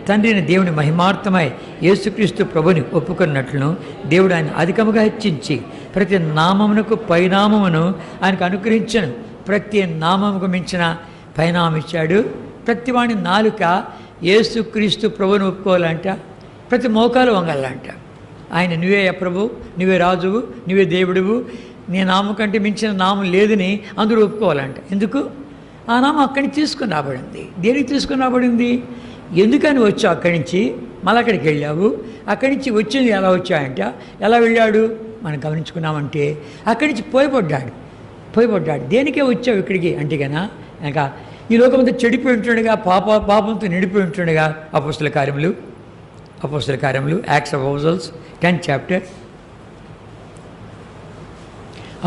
తండ్రిని దేవుని మహిమార్థమై యేసుక్రీస్తు ప్రభుని ఒప్పుకున్నట్లును దేవుడు ఆయన అధికముగా హెచ్చించి ప్రతి నామమునకు పైనామమును ఆయనకు అనుగ్రహించను. ప్రతి నామముకు మించిన పైనామం ఇచ్చాడు. ప్రతి వాని నాలుక యేసుక్రీస్తు ప్రభుని ఒప్పుకోవాలంట, ప్రతి మోకాలు వంగాలంట. ఆయన నువ్వే ప్రభు, నువ్వే రాజువు, నువ్వే దేవుడువు, నీ నామం కంటే మించిన నామం లేదని అందరూ ఒప్పుకోవాలంట. ఎందుకు? ఆ నామం అక్కడి నుంచి తీసుకుని రాబడింది. దేనికి తీసుకుని రాబడింది? ఎందుకని వచ్చావు అక్కడి నుంచి, మళ్ళీ అక్కడికి వెళ్ళావు. అక్కడి నుంచి వచ్చింది ఎలా వచ్చాయంట, ఎలా వెళ్ళాడు మనం గమనించుకున్నామంటే అక్కడి నుంచి పోయబడ్డాడు. దేనికే వచ్చావు ఇక్కడికి అంటే కన్నా ఇంకా ఈ లోకమంతా చెడిపోయి ఉంటుండగా, పాపంతో నిండిపోయి ఉంటుండగా అపోస్తల కార్యములు acts of apostles 10th chapter,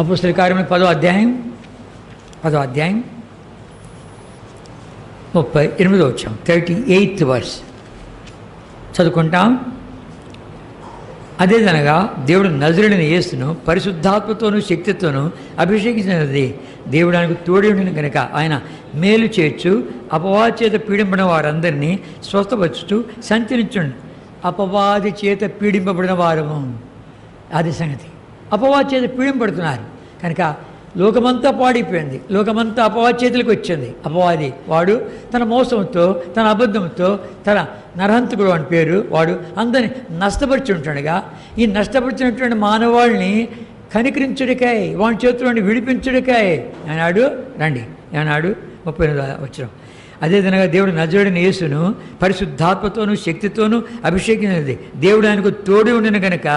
అపోస్తల కార్యములు 10వ అధ్యాయం 38వ వచనం 38th verse చదువుకుంటాం. అదేదనగా దేవుడు నజరుడైన యేసును పరిశుద్ధాత్మతోనూ శక్తితోనూ అభిషేకించినది. దేవుడు ఆయనకు తోడి ఉండిన కనుక ఆయన మేలు చేయొచ్చు, అపవాది చేత పీడింపడిన వారందరినీ స్వస్థపరచుతూ సంచరించండి. అపవాది చేత పీడింపబడిన వారము, అది సంగతి. అపవాది చేత పీడింపడుతున్నారు కనుక లోకమంతా పాడైపోయింది. లోకమంతా అపవాది చేతులకు వచ్చింది. అపవాది వాడు తన మోసంతో, తన అబద్ధంతో, తన నరహంతకుడు అని పేరు, వాడు అందరిని నష్టపరిచి ఉంటుండగా ఈ నష్టపరిచినటువంటి మానవాళ్ళని కనికరించుడికాయ, వాడి చేతులని విడిపించుడికాయ అన్నాడు. రండి అన్నాడు. 38వ వచనం. అదేవిధంగా దేవుడు నజరుడైన యేసును పరిశుద్ధాత్మతోనూ శక్తితోనూ అభిషేకించినది. దేవుడు ఆయనకు తోడి ఉండిన కనుక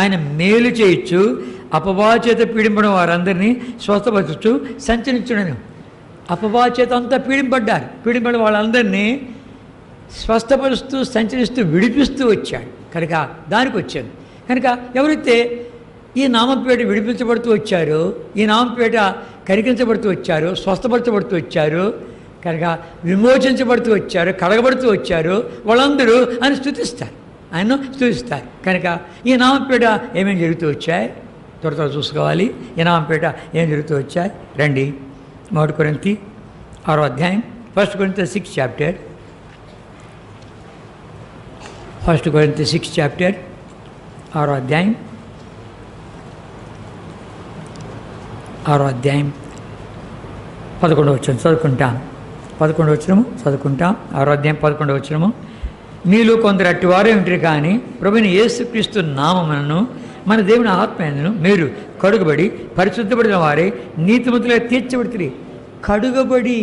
ఆయన మేలు చేయొచ్చు, అపవాది చేత పీడింపడిన వారందరినీ స్వస్థపరచు సంచరించుడను. అపవాది చేత అంతా పీడింపడిన వాళ్ళందరినీ స్వస్థపరుస్తూ సంచరిస్తూ విడిపిస్తూ వచ్చాడు కనుక దానికి వచ్చాడు. కనుక ఎవరైతే ఈ నామంపేట విడిపించబడుతూ వచ్చారో, ఈ నామంపేట కరిగించబడుతూ వచ్చారో, స్వస్థపరచబడుతూ వచ్చారు కనుక విమోచించబడుతూ వచ్చారు, కడగబడుతూ వచ్చారు, వాళ్ళందరూ ఆయన స్తుతిస్తారు. కనుక ఈ నామంపేట ఏమేమి జరుగుతూ వచ్చాయి త్వరగా చూసుకోవాలి. ఈ నామంపేట ఏం జరుగుతూ వచ్చాయి రండి. 1 కొరింథీ 6వ అధ్యాయం 1 కొరింథీ 6th chapter, 1 కొరింథీ 6th chapter 6వ అధ్యాయం 11వ వచనం చదువుకుంటాం. 11వ వచనము చదువుకుంటాం. 6వ అధ్యాయం 11వ వచనము. మీలో కొందరు అట్టివారే ఉంటారు కానీ ప్రభువైన యేసుక్రీస్తు నామమును మన దేవుని ఆత్మయందును మీరు కడుగబడి పరిశుద్ధపడిన వారే నీతిమంతులుగా తీర్చబడుతుంది. కడుగబడి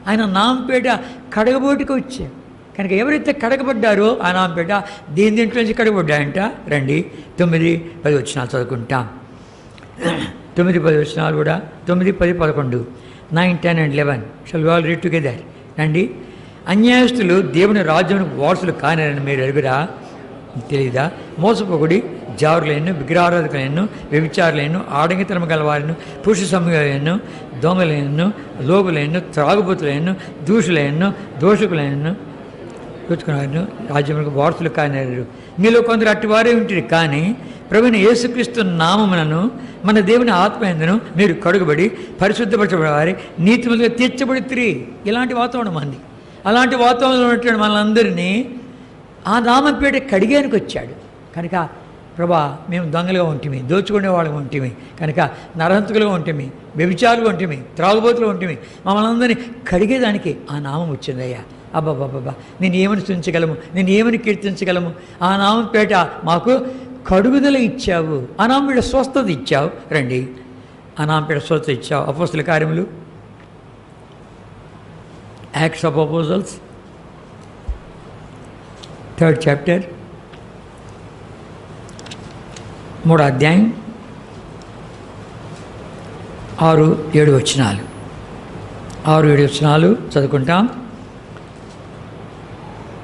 ఆయన నామంపేట కడగబోటికి వచ్చారు కనుక ఎవరైతే కడగబడ్డారో ఆ నామంపేట దీంట్లో నుంచి కడగబడ్డాయంట. రండి 9, 10 వచనాలు చదువుకుంటాం. 9, 10 వచనాలు కూడా 9, 10, 11, 9, 10 and 11 shall we all read together. రండి. అన్యాయస్తులు దేవుని రాజ్యానికి వారసులు కానని మీరు ఎరుగురా, తెలియదా? మోసపోకుడి, జారులైన, విగ్రహారాధకులైన, వ్యభిచారులైన, ఆడంగితనం గలవారిను, పురుష సమూహాలను, దొంగలైన, లోగులైన, త్రాగుబోతులైన, దూషులైన, దోషకులైన చూసుకున్నారు రాజ్యములకు వారసులు కానరు. మీలో కొందరు అట్టివారే ఉంటుంది కానీ ప్రభువైన యేసుక్రీస్తు నామములను మన దేవుని ఆత్మయందును మీరు కడుగబడి పరిశుద్ధపరచబడే వారి నీతిమంతులుగా తీర్చబడుతుంది. ఇలాంటి వాతావరణం అంది. అలాంటి వాతావరణంలో ఉన్నటువంటి మనందరినీ ఆ నామంపేట కడిగానికి వచ్చాడు కనుక ప్రభా మేము దొంగలుగా ఉంటుంది, దోచుకునే వాళ్ళగా ఉంటుంది కనుక నరహంతకులుగా ఉంటుంది, వ్యభిచారులుగా ఉంటుంది, త్రాగుబోతులు ఉంటుంది, మమ్మల్ని అందరినీ కడిగేదానికి ఆ నామం వచ్చిందయ్యా. అబ్బాబ్బాబ్బా నేను ఏమని స్థుతించగలము, నేను ఏమని కీర్తించగలము? ఆ నామంపేట మాకు కడుగుదల ఇచ్చావు, ఆ నామంపేట స్వస్థత ఇచ్చావు. రండి, ఆ నామంపేట స్వస్థత ఇచ్చావు. అపోస్తల కార్యములు acts of apostles 3rd chapter 3వ అధ్యాయం 6, 7 వచనాలు చదువుకుంటాం.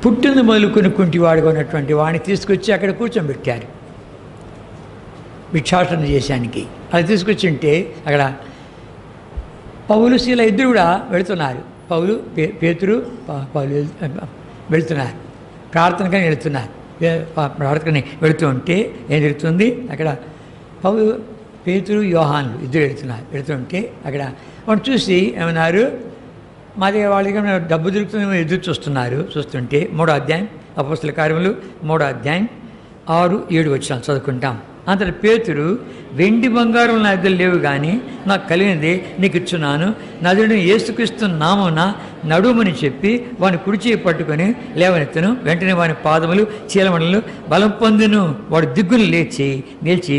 పుట్టిన మొదలుకొని కుంటివాడుగా ఉన్నటువంటి వాడిని తీసుకొచ్చి అక్కడ కూర్చోబెట్టారు భిక్షాటన చేశానికి. అది తీసుకొచ్చి ఉంటే అక్కడ పౌలు, శీల ఇద్దరు కూడా వెళుతున్నారు. పేతురు వెళుతున్నారు, ప్రార్థనకని వెళుతున్నారు. ప్రార్థనకని వెళుతూ ఉంటే ఏం జరుగుతుంది? అక్కడ పేతురు, యోహాన్లు ఇద్దరు వెళుతుంటే అక్కడ వాడు చూసి ఏమన్నారు? మాది వాళ్ళ దగ్గర డబ్బు దొరుకుతుందేమో ఎదురు చూస్తుంటే 3వ అధ్యాయం అపొస్తలుల కార్యములు 3వ అధ్యాయం 6, 7 వచనాలు చదువుకుంటాం. అంతటి పేతురు, వెండి బంగారం నా దగ్గర లేవు, కానీ నాకు కలిగినది నీకు ఇచ్చున్నాను, నజరుడైన యేసుక్రీస్తు నామమున నడుమని చెప్పి వాని కుడి చేయి పట్టుకొని లేవనెత్తను. వెంటనే వాని పాదములు చీలమండలు బలం పొందును. వాడు దిగ్గును నిలిచి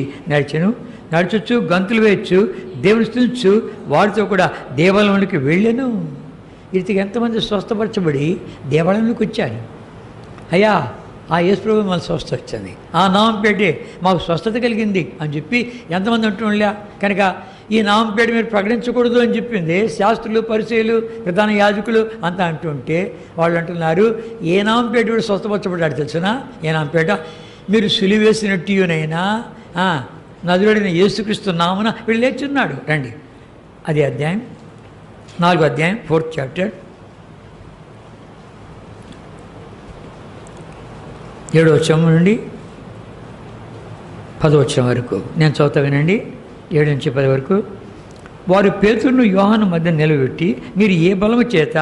నడుచొచ్చు, గంతులు వేయచ్చు, దేవుని స్తుతించు, వాడితో కూడా దేవాలయంలోకి వెళ్ళాను. ఇదిగా ఎంతమంది స్వస్థపరచబడి దేవాలయంలోకి వచ్చారు. అయ్యా, ఆ యేసుప్రభు మన స్వస్థ వచ్చింది, ఆ నామం పేటే మాకు స్వస్థత కలిగింది అని చెప్పి ఎంతమంది అంటుండలే. కనుక ఈ నామం పేట మీరు ప్రకటించకూడదు అని చెప్పింది శాస్త్రులు, పరిచయులు, ప్రధాన యాజకులు అంతా అంటుంటే వాళ్ళు అంటున్నారు, ఏ నామం పేట వీడు స్వస్థపరచబడ్డాడు తెలుసునా? ఏ నామం పేట? మీరు సులివేసినట్టునైనా నజరుడైన యేసుక్రీస్తు నామమున వీడు లేచున్నాడు. రండి, అదే అధ్యాయం 4వ అధ్యాయం 4th చాప్టర్ 7వ వచనం నుండి 10వ వచనం వరకు నేను చదువుతా వినండి. 7 నుంచి 10 వరకు. వారు పేతురును యోహాను మధ్య నిలబెట్టి, మీరు ఏ బలము చేత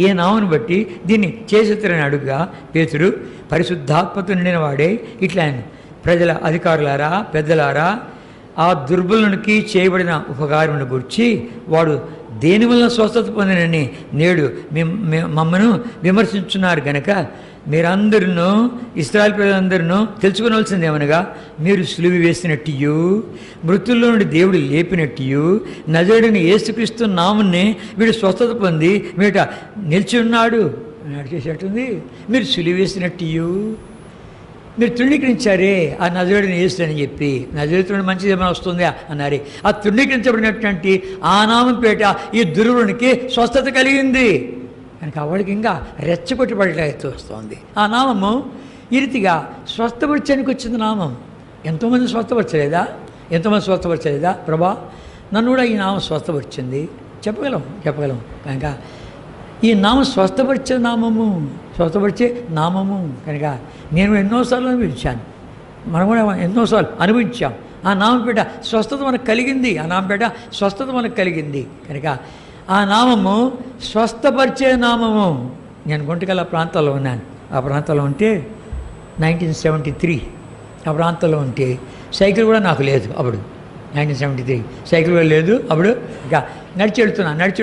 ఏ నామను బట్టి దీన్ని చేసేస్తారని అడుగుగా, పేతురు పరిశుద్ధాత్మతో నిండిన వాడే ఇట్లా ఆయన, ప్రజల అధికారులారా, పెద్దలారా, ఆ దుర్బలునికి చేయబడిన ఉపకారమును గురించి వాడు దేని వలన స్వస్థత పొందినని నేడు మమ్మను విమర్శించున్నారు గనక మీరందరూ, ఇశ్రాయేలు ప్రజలందరూ తెలుసుకునవలసింది ఏమనగా, మీరు సిలువ వేసినట్టు, మృతుల్లో నుండి దేవుడు లేపినట్టు, నజరుడైన యేసుక్రీస్తు నామమునే వీడు స్వస్థత పొంది మీట నిలిచి ఉన్నాడు. చేసేటుంది, మీరు సిలువ వేసినట్టు, మీరు తృణీకరించారే ఆ నజరుడైన యేసు అని చెప్పి, నజరుడు మంచిది ఏమైనా వస్తుందా అన్నారే. ఆ తృణీకరించబడినటువంటి ఆ నామం పేట ఈ దుర్వునికి స్వస్థత కలిగింది. కనుక వాడికి ఇంకా రెచ్చగొట్టబడేట్టు వస్తుంది. ఆ నామము ఈ రీతిగా స్వస్థపరచడానికి వచ్చింది నామం. ఎంతోమంది స్వస్థపరచలేదా? ప్రభా, నన్ను కూడా ఈ నామం స్వస్థపరిచింది చెప్పగలం. కనుక ఈ నామం స్వస్థపరిచే నామము కనుక నేను ఎన్నోసార్లు అనుభవించాను, మనం కూడా ఎన్నోసార్లు అనుభవించాం. ఆ నామపేట స్వస్థత మనకు కలిగింది. కనుక ఆ నామము స్వస్థపరిచే నామము. నేను గుంటకల్ ప్రాంతాల్లో ఉన్నాను. ఆ ప్రాంతంలో ఉంటే 1973 ఆ ప్రాంతంలో ఉంటే సైకిల్ కూడా నాకు లేదు అప్పుడు. 1973 సైకిల్ కూడా లేదు అప్పుడు. ఇంకా నడిచి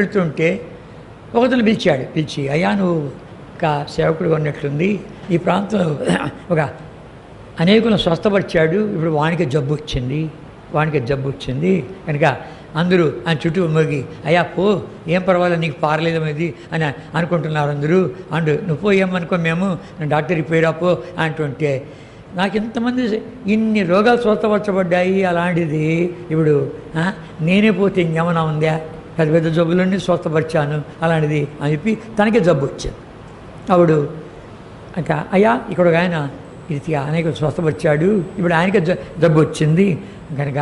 వెళ్తుంటే ఒకతను పిలిచి, అయ్యా నువ్వు ఒక సేవకుడు ఉన్నట్లుంది, ఈ ప్రాంతంలో ఒక అనేకులను స్వస్థపరిచాడు, ఇప్పుడు వానికి జబ్బు వచ్చింది కనుక అందరూ ఆయన చుట్టూ మోగి, అయ్యా పో, ఏం పర్వాలేదు, నీకు పారలేదనేది అని అనుకుంటున్నారు అందరూ. నువ్వు పోయేమనుకో, మేము డాక్టర్కి పోయిరా పో అంటుంటే, నాకు ఇంతమంది ఇన్ని రోగాలు స్వస్థపరచబడ్డాయి, అలాంటిది ఇప్పుడు నేనే పోతే ఇంకేమన్నా ఉందా? పెద్ద జబ్బులన్నీ స్వస్థపరిచాను అలాంటిది అని చెప్పి తనకే జబ్బు వచ్చింది. అప్పుడు ఇంకా అయ్యా ఇక్కడ ఒక ఆయన ఇది అనేక స్వస్థపరిచాడు, ఇప్పుడు ఆయనకే జబ్బు వచ్చింది కనుక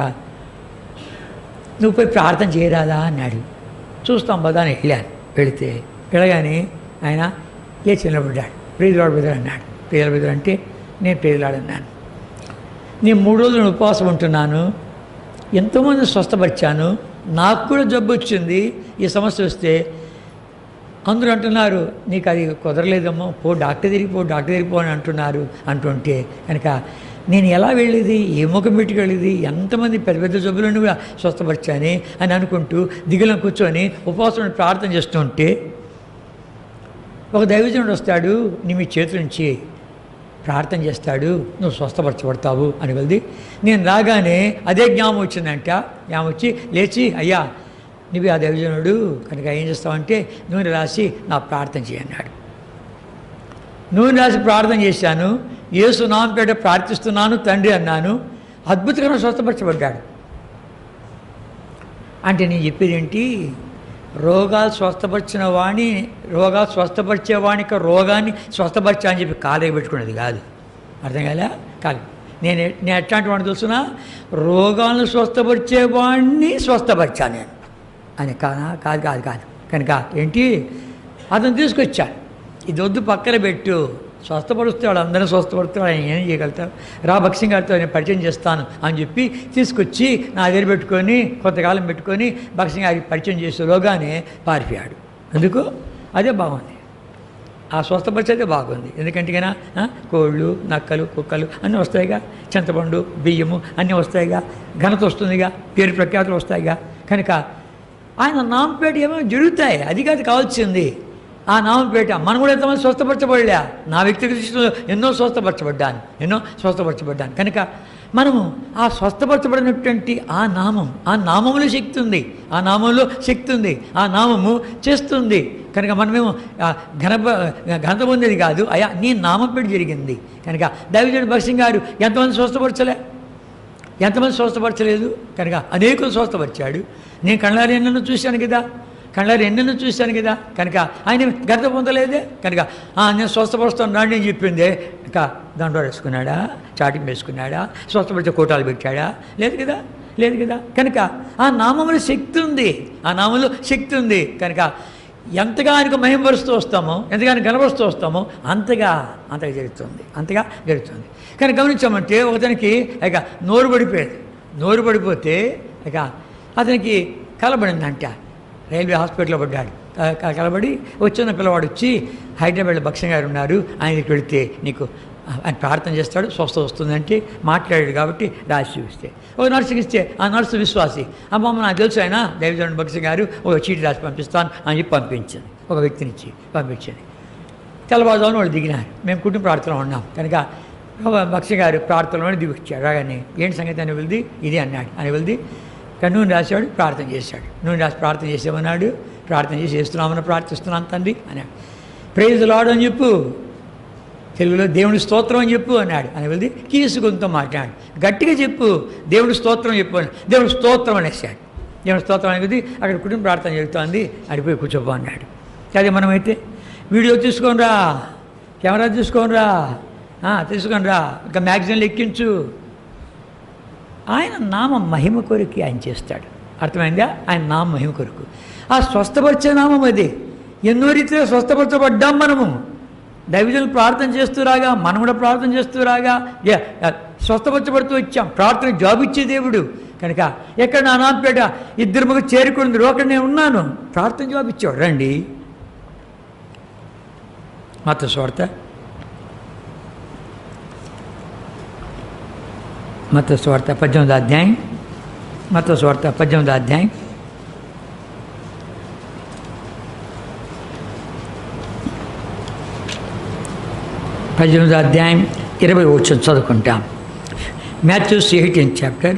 నువ్వు పోయి ప్రార్థన చేయరాదా అన్నాడు. చూస్తాం పదా అని వెళ్ళగానే ఆయన నిలబడ్డాడు. ప్రేజలాడు బ్రదర్ అన్నాడు. ప్రేజలాడు బ్రదర్ అంటే నేను ప్రేజలాడన్నాను. నేను 3 రోజులు ఉపవాసం ఉంటున్నాను, ఎంతోమంది స్వస్థపరిచాను, నాకు కూడా జబ్బు వచ్చింది, ఈ సమస్య వస్తే అందరూ అంటున్నారు నీకు అది కుదరలేదమ్మో, డాక్టర్ దగ్గరికి పో అని అంటుంటే కనుక నేను ఎలా వెళ్ళేది, ఏ ముఖం పెట్టుకు వెళ్ళేది, ఎంతమంది పెద్ద జబ్బులను కూడా స్వస్థపరిచాని అని అనుకుంటూ దిగులను కూర్చొని ఉపవాసం ప్రార్థన చేస్తుంటే ఒక దైవజనుడు వస్తాడు, మీ చేతుల నుంచి ప్రార్థన చేస్తాడు, నువ్వు స్వస్థపరచబడతావు అని వెళ్ళి నేను రాగానే అదే జ్ఞాపకం వచ్చిందంట. జ్ఞాపకం వచ్చి లేచి, అయ్యా నువ్వు ఆ దైవజనుడు కనుక ఏం చేస్తావంటే నూనె రాసి నా ప్రార్థన చేయన్నాడు. నూనె రాసి ప్రార్థన చేశాను, యేసు నామపేట ప్రార్థిస్తున్నాను తండ్రి అన్నాను, అద్భుతంగా స్వస్థపరచబడ్డాడు. అంటే నేను చెప్పేది ఏంటి, రోగాలు స్వస్థపరిచేవానికి రోగాన్ని స్వస్థపరిచా అని చెప్పి కాలేకి పెట్టుకునేది కాదు. అర్థం కాదు. నేను ఎట్లాంటి వాడిని తెలుసునా, రోగాలను స్వస్థపరిచేవాడిని స్వస్థపరిచాను నేను అని కాదు. కనుక ఏంటి, అతను తీసుకొచ్చాను, ఇది వద్దు పక్కన పెట్టు, స్వస్థపరుస్తాడు, అందరినీ స్వస్థపరుస్తాడు, ఆయన ఏం చేయగలుగుతాడు, భక్సింగ్ గారితో నేను పరిచయం చేస్తాను అని చెప్పి తీసుకొచ్చి నా దగ్గర పెట్టుకొని కొంతకాలం పెట్టుకొని భక్సింగ్ గారికి పరిచయం చేసేలోగానే పారిపోయాడు. ఎందుకు అదే బాగుంది, ఆ స్వస్థపరిచేదే బాగుంది. ఎందుకంటే కన్నా కోళ్ళు, నక్కలు, కుక్కలు అన్నీ వస్తాయిగా, చింతపండు, బియ్యము అన్నీ వస్తాయిగా, ఘనత వస్తుందిగా, పేరు ప్రఖ్యాతులు వస్తాయిగా. కనుక ఆయన నామపేట ఏమో జరుగుతాయి, అది కాదు కావాల్సింది. ఆ నామపేట మనం కూడా ఎంతమంది స్వస్థపరచబడలే. నా వ్యక్తిగత దృష్టిలో ఎన్నో స్వస్థపరచబడ్డాను. కనుక మనము ఆ స్వస్థపరచబడినటువంటి ఆ నామంలో శక్తి ఉంది, ఆ నామము చేస్తుంది. కనుక మనమేమో ఘనత పొందేది కాదు, అయ్యా నీ నామపేట జరిగింది. కనుక దైవజనుడు భక్సింగ్ గారు ఎంతమంది స్వస్థపరచలేదు. కనుక అనేకులు స్వస్థపరిచాడు. నేను కళ్ళారి ఎన్నెన్నో చూశాను కదా. కనుక ఆయన ఘనత పొందలేదే. కనుక నేను స్వస్థపరుస్తున్నాను అని చెప్పిందే. ఇంకా దండో వేసుకున్నాడా, చాటింగ్ వేసుకున్నాడా, స్వస్థపరిచే కోటాలు పెట్టాడా? లేదు కదా. కనుక ఆ నామంలో శక్తి ఉంది. కనుక ఎంతగా ఆయనకు మహిమపరుస్తూ వస్తామో, ఎంతగా ఆయన కనపరుస్తూ వస్తామో అంతగా జరుగుతుంది. కానీ గమనించామంటే ఒకతనికి ఇక నోరు పడిపోతే ఇక అతనికి కలబడిందంట. రైల్వే హాస్పిటల్లో పడ్డాడు. కలబడి వచ్చిన పిల్లవాడు వచ్చి హైదరాబాద్లో భక్సింగ్ గారు ఉన్నారు, ఆయన దగ్గరికి వెళితే నీకు ఆయన ప్రార్థన చేస్తాడు, స్వస్థ వస్తుందంటే మాట్లాడాడు కాబట్టి రాసి చూపిస్తే ఒక నర్సుకి ఇస్తే ఆ నర్సు విశ్వాసి, అమ్మ నాకు తెలుసు ఆయన దైవజనుడు భక్సింగ్ గారు ఒక చీటి రాసి పంపిస్తాను అని చెప్పి పంపించింది. ఒక వ్యక్తినిచ్చి పంపించింది. తెల్లవారుజామున వాళ్ళు దిగినారు. మేము కుటుంబ ప్రార్థనలో ఉన్నాం. కనుక భక్సింగ్ గారు ప్రార్థనలోనే దిగి వచ్చాడు. రాగానే ఏంటి సంగతి అని వెళ్ది ఇది అన్నాడు. అని వెళ్ది నూనె రాశాడు, ప్రార్థన చేశాడు. నూనె రాసి ప్రార్థన చేసామన్నాడు. ప్రార్థన చేసి చేస్తున్నామని ప్రార్థిస్తున్నాను తండ్రి అన్నాడు. ప్రైజ్ ది లార్డ్ అని చెప్పు, తెలుగులో దేవుని స్తోత్రం అని చెప్పు అన్నాడు. అని వెళ్ళి కీసుకుంటూ మాట్లాడు, గట్టిగా చెప్పు దేవుడి స్తోత్రం చెప్పు అని. దేవుడి స్తోత్రం అనేసాడు. దేవుడి స్తోత్రం అనేది అక్కడ కుటుంబ ప్రార్థన జరుగుతుంది, అడిపోయి కూర్చోపో అన్నాడు. అదే మనమైతే వీడియో తీసుకోనరా, కెమెరా తీసుకోనరా, ఇంకా మ్యాగజైన్లు ఎక్కించు. ఆయన నామ మహిమ కొరకు ఆయన చేస్తాడు. అర్థమైందా? ఆయన నామ మహిమ కొరకు ఆ స్వస్థపరిచే నామం అది. ఎన్నో రీతిలో స్వస్థపరచబడ్డాం మనము. దైవజనులు ప్రార్థన చేస్తూరాగా మనం కూడా ప్రార్థన చేస్తూరాగా స్వస్థపరచబడుతూ వచ్చాం. ప్రార్థన జాబ్ ఇచ్చే దేవుడు. కనుక ఎక్కడ నా నామపేట 2 చేరుకుందరు, అక్కడ నేను ఉన్నాను, ప్రార్థన జాబ్ ఇచ్చాడు. రండి. మత్తయి సువార్త 18వ అధ్యాయం. మత్తయి సువార్త 18వ అధ్యాయం 20 చదువుకుంటాం. మాథ్యూస్ 18 చాప్టర్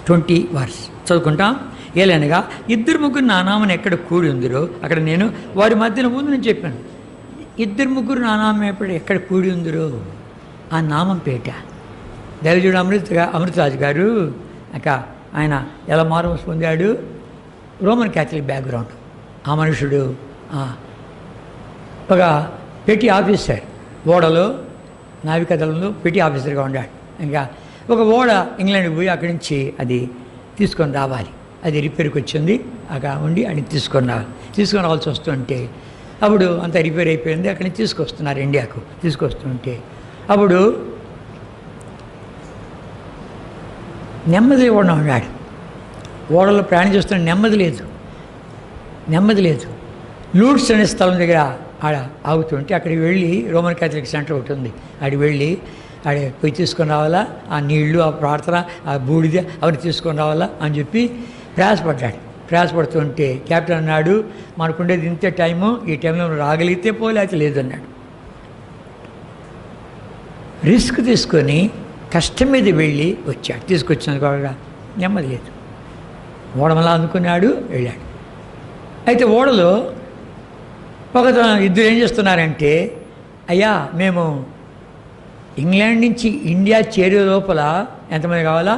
20 వర్స్ చదువుకుంటాం. ఏలనగా 2-3 నా నామమున ఎక్కడ కూడి ఉందిరో అక్కడ నేను వారి మధ్యన ముందు నేను చెప్పాను. 2-3 నా నామం ఎక్కడ కూడి ఉందిరో ఆ నామం పేట. దైవజుడు అమృతరాజు గారు ఆయన ఎలా మారుమూసి పొందాడు? Roman Catholic background. ఆ మనుషుడు ఒక పెట్టి ఆఫీసర్, ఓడలో నావికాదళంలో పెట్టి ఆఫీసర్గా ఉన్నాడు. ఇంకా ఒక ఓడ ఇంగ్లాండ్కి పోయి అక్కడి నుంచి అది తీసుకొని రావాలి. అది రిపేర్కి వచ్చింది. అక్కడ ఉండి అది తీసుకొని రావాల్సి వస్తుంటే అప్పుడు అంతా రిపేర్ అయిపోయింది. అక్కడి నుంచి తీసుకొస్తున్నారు ఇండియాకు. తీసుకొస్తుంటే అప్పుడు నెమ్మది లేకుండా ఉన్నాడు. ఓడలో ప్రయాణం చేస్తున్న నెమ్మది లేదు. లూడ్స్ అనే స్థలం దగ్గర ఆడ ఆగుతుంటే అక్కడికి వెళ్ళి రోమన్ క్యాథలిక్ సెంటర్ ఒకటి ఉంది, ఆడికి వెళ్ళి ఆడ పోయి తీసుకొని రావాలా, ఆ నీళ్లు, ఆ ప్రార్థన, ఆ బూడిద అవన్నీ తీసుకొని రావాలా అని చెప్పి ప్రయాసపడుతుంటే క్యాప్టెన్ అన్నాడు, మనకుండేది ఇంతే టైము, ఈ టైంలో రాగలిగితే పోలేకపోతే లేదన్నాడు. రిస్క్ తీసుకొని కష్టం మీద వెళ్ళి వచ్చాడు. తీసుకొచ్చినందుకు కూడా నెమ్మది లేదు. ఓడమలా అందుకున్నాడు, వెళ్ళాడు. అయితే ఓడలో ఇద్దరు ఏం చేస్తున్నారంటే, అయ్యా మేము ఇంగ్లాండ్ నుంచి ఇండియా చేరే లోపల ఎంతమంది కావాలా?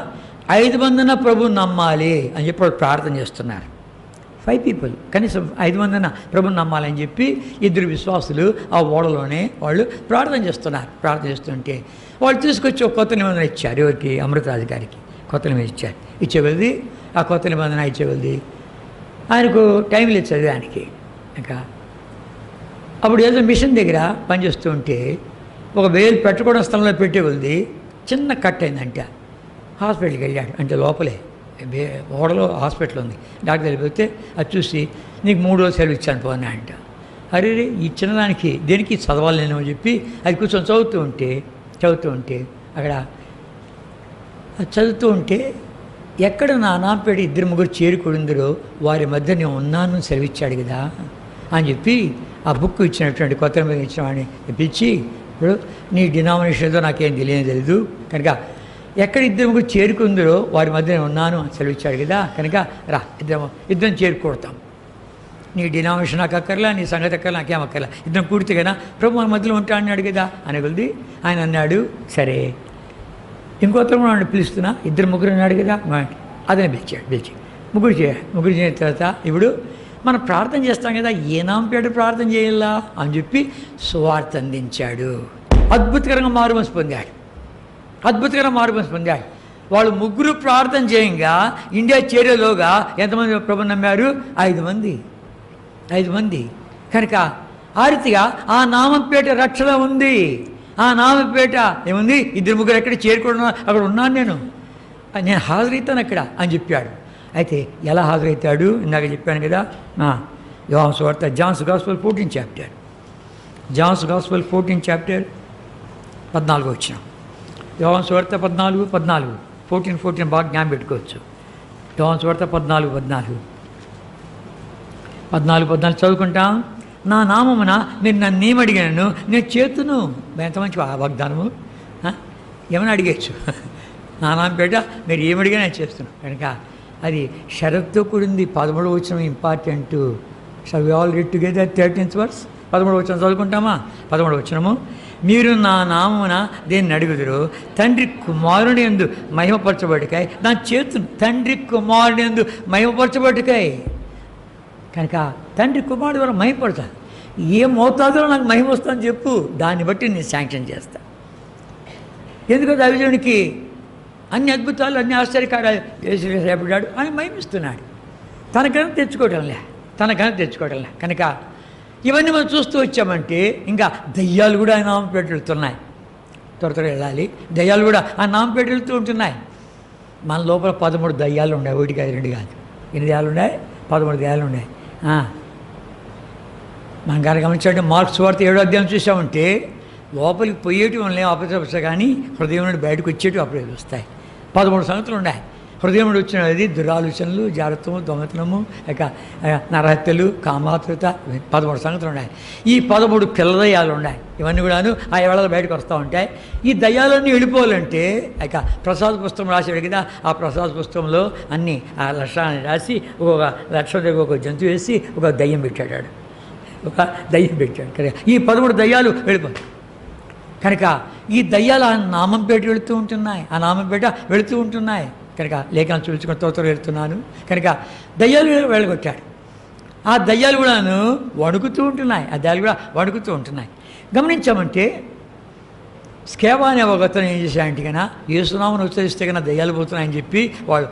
5 మందిన ప్రభుని నమ్మాలి అని చెప్పి వాళ్ళు ప్రార్థన చేస్తున్నారు. 5 people, కనీసం 5 మందిన ప్రభుని నమ్మాలని చెప్పి 2 విశ్వాసులు ఆ ఓడలోనే వాళ్ళు ప్రార్థన చేస్తుంటే వాళ్ళు తీసుకొచ్చి ఒక కొత్త నిబంధన ఇచ్చారు. ఎవరికి? అమృతరాజు గారికి కొత్త నిబంధన ఇచ్చారు. ఇచ్చేవెళ్ళి ఆ కొత్త నిబంధన ఇచ్చేవెళ్ళి ఆయనకు టైం లేదు చదివానికి. ఇంకా అప్పుడు ఏదో మిషన్ దగ్గర పనిచేస్తూ ఉంటే ఒక వేలు పెట్టుకోవడం స్థలంలో పెట్టేవెళ్ళి చిన్న కట్ అయిందంట. హాస్పిటల్కి వెళ్ళాడు. అంటే లోపలే ఓడలో హాస్పిటల్ ఉంది. డాక్టర్ వెళ్ళిపోతే అది చూసి నీకు 3 రోజులు సెలవు ఇచ్చాను పోనా అంట. అరే ఈ చిన్నదానికి దేనికి చదవాలి నేను అని చెప్పి అది కూర్చొని చదువుతూ ఉంటే అక్కడ చదువుతూ ఉంటే ఎక్కడ నా నాంపేట 2-3 చేరుకుందరో వారి మధ్య నేను ఉన్నాను సెలవిచ్చాడు కదా అని చెప్పి ఆ బుక్ ఇచ్చినటువంటి కొత్త మీద ఇచ్చిన వాడిని పిలిచి, ఇప్పుడు నీ డినామినేషన్ ఏదో నాకేం తెలియదు కనుక ఎక్కడ 2-3 చేరుకుందరో వారి మధ్య నేను ఉన్నాను అని సెలవిచ్చాడు కదా, కనుక రా ఇద్దరం చేరుకూడతాం. నీ డినామినేషన్ నాకు అక్కర్లా, నీ సంగతి అక్కర్లా, నాకేం అక్కర్లా, ఇద్దరం కూడితే కదా ప్రభు మన మధ్యలో ఉంటా అన్నాడు కదా అని కొద్ది ఆయన అన్నాడు. సరే ఇంకొత్తరు కూడా పిలుస్తున్నా, 2-3 అన్నాడు కదా అదని పిలిచి ముగ్గురు చేసిన తర్వాత ఇప్పుడు మనం ప్రార్థన చేస్తాం కదా, ఏ నాంపేట ప్రార్థన చేయాలా అని చెప్పి సువార్త అందించాడు. అద్భుతకరంగా మారుమనసు పొందాడు. వాళ్ళు ముగ్గురు ప్రార్థన చేయంగా ఇండియా చేరేలోగా ఎంతమంది ప్రభు నమ్మారు? 5 మంది. కనుక ఆ రీతిగా ఆ నామంపేట రక్షణ ఉంది. ఆ నామంపేట ఏముంది? 2-3 ఎక్కడ చేరుకోవడం, అక్కడ ఉన్నాను నేను హాజరవుతాను అక్కడ అని చెప్పాడు. అయితే ఎలా హాజరవుతాడు? ఇందాక చెప్పాను కదా, యోహాను సువార్త Johne's gospel 14 chapter, Johne's gospel 14 chapter 14 వచ్చిన యోహాను సువార్త 14 బాగా జ్ఞాపకం పెట్టుకోవచ్చు. యోహాను సువార్త 14 చదువుకుంటాం. నా నామమున మీరు నన్ను ఏమడిగాను నేను చేతును. ఎంత మంచి వాగ్దానము, ఏమైనా అడిగేచ్చు. నా నామపేట మీరు ఏమడిగా నేను చేస్తున్నాను. కనుక అది షరత్తో కూడింది. 13వ వచనం important. Shall we all read together 13th verse. 13వ వచనం చదువుకుంటామా? 13వ వచనము, మీరు నా నామమున దేన్ని అడుగుదురు తండ్రి కుమారుని యందు మహిమపరచబడికాయి నా చేతును. తండ్రి కుమారుని యందు మహిమపరచబడికాయి. కనుక తండ్రి కుమారుడు ద్వారా మహిమపడతాను. ఏ మోతాదులో నాకు మహిమ వస్తుందని చెప్పు, దాన్ని బట్టి నేను శాంక్షన్ చేస్తాను. ఎందుకంటే అభిజనుడికి అన్ని అద్భుతాలు, అన్ని ఆశ్చర్యకార్యాలు చేపడ్డాడు, ఆయన మహిమిస్తున్నాడు. తనకన్నా తెచ్చుకోవడంలే. కనుక ఇవన్నీ మనం చూస్తూ వచ్చామంటే ఇంకా దయ్యాలు కూడా ఆయన నామపేట వెళ్తున్నాయి. త్వరగా వెళ్ళాలి. దయ్యాలు కూడా ఆ నామపేట వెళ్తూ ఉంటున్నాయి. మన లోపల 13 దయ్యాలు ఉన్నాయి. 1 కాదు 2 కాదు. ఎన్ని దయ్యాలు ఉన్నాయి? 13 దయ్యాలు ఉన్నాయి. మనం గారు గమనించండి, మార్క్స్ వార్త 7వ అధ్యాయం చూసామంటే లోపలికి పోయేటి వల్లే అపరిచ కానీ హృదయం నుండి బయటకు వచ్చేటి అప్పుడే వస్తాయి. 13 సంగతులు ఉన్నాయి. హృదయం నుండి వచ్చినది దురాలోచనలు, జాగ్రత్తము, దొంగతనము, ఇక నరహత్యలు, కామాతృత, 13 సంగతులు ఉన్నాయి. ఈ 13 పిల్ల దయ్యాలు ఉన్నాయి. ఇవన్నీ కూడాను ఆ వేళలో బయటకు వస్తూ ఉంటాయి. ఈ దయ్యాలన్నీ వెళ్ళిపోవాలంటే ఇక ప్రసాద పుస్తకం రాసాడు కదా, ఆ ప్రసాద పుస్తకంలో అన్నీ ఆ లక్షణాన్ని రాసి ఒక లక్ష దగ్గర ఒక జంతువు వేసి ఒక దయ్యం పెట్టాడు. ఈ 13 దయ్యాలు వెళ్ళిపోతాయి. కనుక ఈ దయ్యాలు ఆ నామంపేట వెళుతూ ఉంటున్నాయి. కనుక లేఖనాలు చూపించుకొని త్వరగా వెళ్తున్నాను. కనుక దయ్యాలు వెళ్ళగొట్టాడు. ఆ దయ్యాలు కూడాను వణుకుతూ ఉంటున్నాయి. గమనించామంటే స్కేవా అనే ఒక అతను ఏం చేశాడంటే కన్నా యేసునామమును ఉచ్చరిస్తే కన్నా దయ్యాలు పోతున్నాయని చెప్పి వాళ్ళు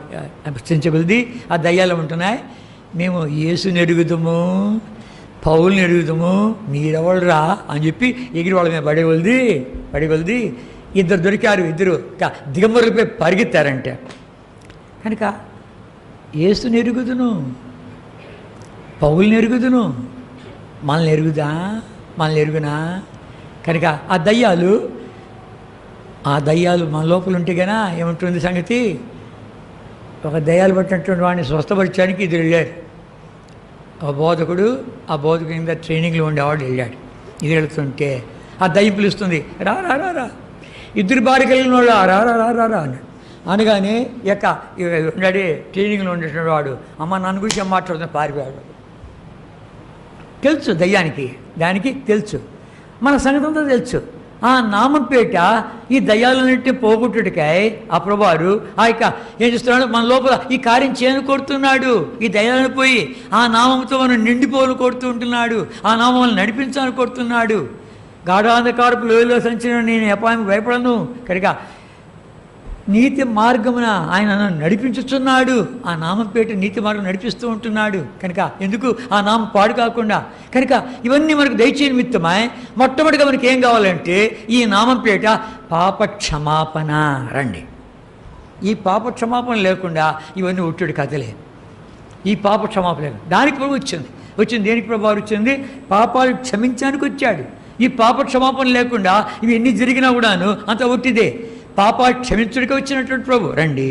ప్రశ్నించగలిది. ఆ దయ్యాలు ఉంటున్నాయి. మేము యేసుని ఎరుగుదాము, పౌల్ని ఎరుగుదాము, మీరెవరురా అని చెప్పి ఎగిరి వాళ్ళ మీద పడగొలిది. 2 దొరికారు. 2 దిగంబరులపై పరిగెత్తారంటే. కనుక యేసుని ఎరుగుదును, పౌల్ని ఎరుగుదును, మనల్ని ఎరుగునా? కనుక ఆ దయ్యాలు మన లోపల ఉంటే కన్నా ఏముంటుంది సంగతి? ఒక దయ్యాలు పట్టినటువంటి వాడిని స్వస్థపరచడానికి 2 వెళ్ళారు. ఒక బోధకుడు, ఆ బోధకుడు కింద ట్రైనింగ్లో ఉండేవాడు వెళ్ళాడు. 2 వెళుతుంటే ఆ దయ్యం పిలుస్తుంది, రా 2 భార్య కలిగిన వాళ్ళు రా అన్నాడు. అనగానే ఉన్నాడే ట్రైనింగ్లో ఉండేటువంటి వాడు, అమ్మ నన్ను గురించి మాట్లాడుతున్న పారిపోయాడు. తెలుసు దానికి తెలుసు, మన సంగతంతో తెలుసు. ఆ నామంపేట ఈ దయ్యాలన్నింటినీ పోగొట్టుడికాయ ఆ ప్రభువారు ఏం చేస్తున్నాడు? మన లోపల ఈ కార్యం చేయను కొడుతున్నాడు. ఈ దయ్యాలను పోయి ఆ నామంతో మనం నిండిపోలు కొడుతూ ఉంటున్నాడు. ఆ నామాలను నడిపించాలని కొడుతున్నాడు. గాఢాంధకారపు లోయలో సంచరణ నేను అపాయానికి భయపడను. కనుక నీతి మార్గమున ఆయన నడిపించుచున్నాడు. ఆ నామంపేట నీతి మార్గం నడిపిస్తూ ఉంటున్నాడు. కనుక ఎందుకు ఆ నామం పాడు కాకుండా? కనుక ఇవన్నీ మనకు దయచే నిమిత్తమై మొట్టమొదటిగా మనకి ఏం కావాలంటే ఈ నామంపేట పాప క్షమాపణ. రండి, ఈ పాప క్షమాపణ లేకుండా ఇవన్నీ ఒట్టుడి కథలే. ఈ పాప క్షమాపణ లేదు. దానికి ప్రభు వచ్చింది. వచ్చింది దేనికి ప్రభు వారు వచ్చింది? పాపాలు క్షమించడానికి వచ్చాడు. ఈ పాప క్షమాపణ లేకుండా ఇవి ఎన్ని జరిగినా కూడాను అంత ఒట్టిదే. పాపాలు క్షమించడానికి వచ్చినటువంటి ప్రభు. రండి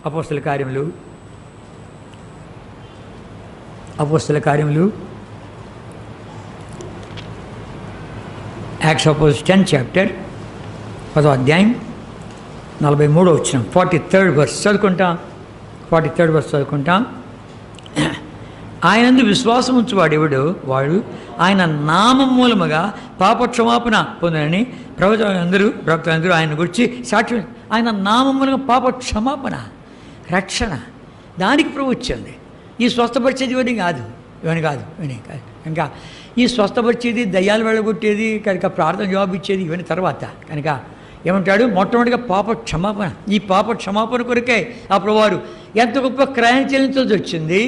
అపోస్తల కార్యములు, అపోస్తల కార్యములు, acts of apostles 10th chapter 10వ అధ్యాయం 43వ వచనం 43rd verse చదువుకుంటాం. 43rd verse చదువుకుంటాం. ఆయనందు విశ్వాసం ఉంచువాడు ఎవడు వాడు ఆయన నామం మూలముగా పాప క్షమాపణ పొందునని ప్రవక్తలందరూ ఆయన గురించి సాక్ష్యం. ఆయన నామం మూలంగా పాప క్షమాపణ, రక్షణ, దానికి ప్రభు వచ్చింది. ఈ స్వస్థపరిచేది ఇవన్నీ కాదు. ఇంకా ఈ స్వస్థపరిచేది, దయ్యాలు వెళ్ళగొట్టేది, కనుక ప్రార్థన జవాబు ఇచ్చేది ఇవన్నీ తర్వాత. కనుక ఏమంటాడు? మొట్టమొదటిగా పాప క్షమాపణ. ఈ పాప క్షమాపణ కొరకే ఆ ప్రభువారు ఎంత గొప్ప క్రయం చెల్లించాల్సి వచ్చింది.